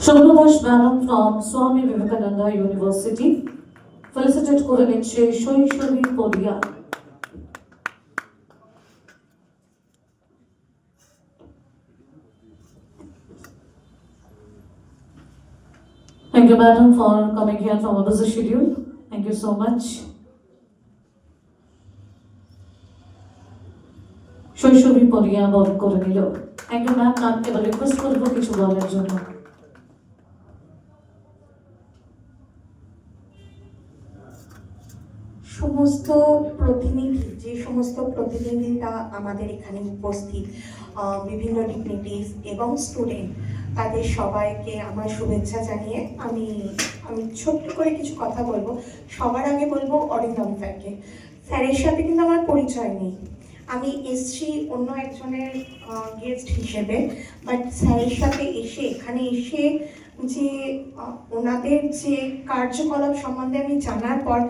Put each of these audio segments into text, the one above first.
Shobhudash Madam from Swami Vivekananda University. Felicitate করে নিচ্ছে শৈশবী পরিয়া। Thank you, Madam, for coming here from a busy schedule. Thank you so much. শৈশবী পরিয়া বরণ করে নিল। Thank you, ma'am. আমি এবার রিকোয়েস্ট করবো কিছু বলার জন্য। সমস্ত প্রতিনিধিরা আমাদের এখানে উপস্থিত, বিভিন্ন ডিগনিটিস এবং স্টুডেন্ট, তাদের সবাইকে আমার শুভেচ্ছা জানিয়ে আমি ছোট্ট করে কিছু কথা বলবো। সবার আগে বলবো অরিন্দম স্যারকে। স্যারের সাথে কিন্তু আমার পরিচয় নেই, আমি এসছি অন্য একজনের গেস্ট হিসেবে, বাট স্যারের সাথে এখানে এসে যে ওনাদের যে কার্যকলাপ সম্বন্ধে আমি জানার পর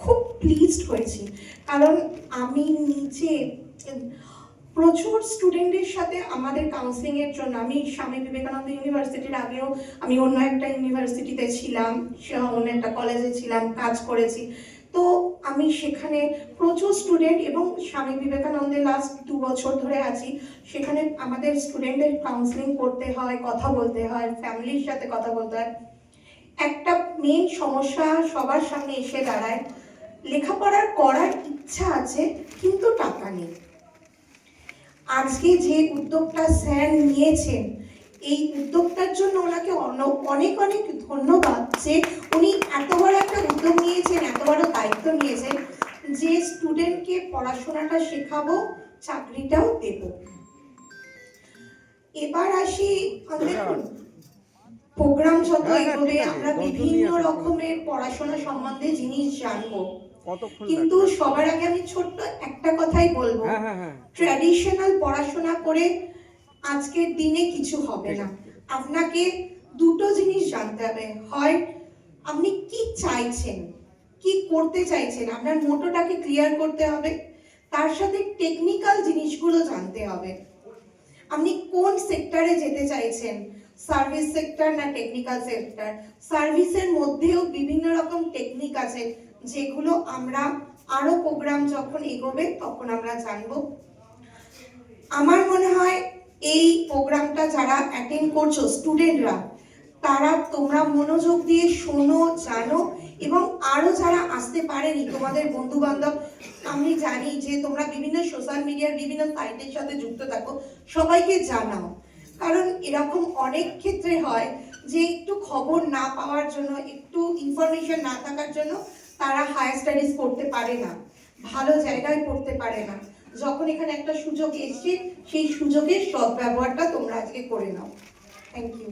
খুব প্লিজড হয়েছি। কারণ আমি নিজে প্রচুর স্টুডেন্টের সাথে আমাদের কাউন্সিলিংয়ের জন্য, আমি স্বামী বিবেকানন্দ ইউনিভার্সিটির আগেও আমি অন্য একটা ইউনিভার্সিটিতে ছিলাম, অন্য একটা কলেজে ছিলাম, কাজ করেছি। তো আমি সেখানে প্রচুর স্টুডেন্ট এবং স্বামী বিবেকানন্দে লাস্ট 2 বছর ধরে আছি। সেখানে আমাদের স্টুডেন্টদের কাউন্সিলিং করতে হয়, কথা বলতে হয়, ফ্যামিলির সাথে কথা বলতে হয়। একটা মেন সমস্যা সবার সামনে এসে দাঁড়ায়, লেখাপড়ার করার ইচ্ছা আছে কিন্তু টাকা নেই। আজকে যে উদ্যোগটা স্যার নিয়েছেন, এই উদ্যোগটার জন্য ওনাকে অনেক অনেক ধন্যবাদ যে উনি এত বড় একটা উদ্যোগ নিয়েছেন, এত বড় দায়িত্ব নিয়েছেন যে স্টুডেন্টকে পড়াশোনাটা শেখাবো, চাকরিটাও দেব। এবার আসি, দেখুন প্রোগ্রাম যত এগোবে আমরা বিভিন্ন রকমের পড়াশোনা সম্বন্ধে জিনিস জানবো, কিন্তু সবার আগে আমি ছোট্ট একটা কথাই বলবো, ট্র্যাডিশনাল পড়াশোনা করে আজকের দিনে কিছু হবে না। আপনাকে দুটো জিনিস জানতে হবে, হয় আপনি কি চাইছেন, কি করতে চাইছেন, আপনার মোটোটাকে ক্লিয়ার করতে হবে, তার সাথে টেকনিক্যাল জিনিসগুলো জানতে হবে। আপনি কোন সেক্টরে যেতে চাইছেন, সার্ভিস সেক্টর না টেকনিক্যাল সেক্টর? সার্ভিসের মধ্যেও বিভিন্ন রকম টেকনিক আছে, যেগুলো আমরা আরো প্রোগ্রাম যখন এগোবে তখন আমরা জানবো। আমার মনে হয় এই প্রোগ্রামটা যারা অ্যাটেন্ড করছো স্টুডেন্টরা, তোমরা মনোযোগ দিয়ে শোনো, জানো, এবং আরো যারা আসতে পারেনি, তোমাদের বন্ধু বান্ধব, আমি জানি যে তোমরা বিভিন্ন সোশ্যাল মিডিয়ার বিভিন্ন সাইটের সাথে যুক্ত থাকো, সবাইকে জানাও। কারণ এরকম অনেক ক্ষেত্রে হয় যে একটু খবর না পাওয়ার জন্য, একটু ইনফরমেশন না থাকার জন্য তারা হায়ার স্টাডিজ করতে পারে না, ভালো জায়গায় পড়তে পারে না। যখন এখানে একটা সুযোগ এসছে, সেই সুযোগের সদ্ব্যবহারটা তোমরা আজকে করে নাও। Thank you.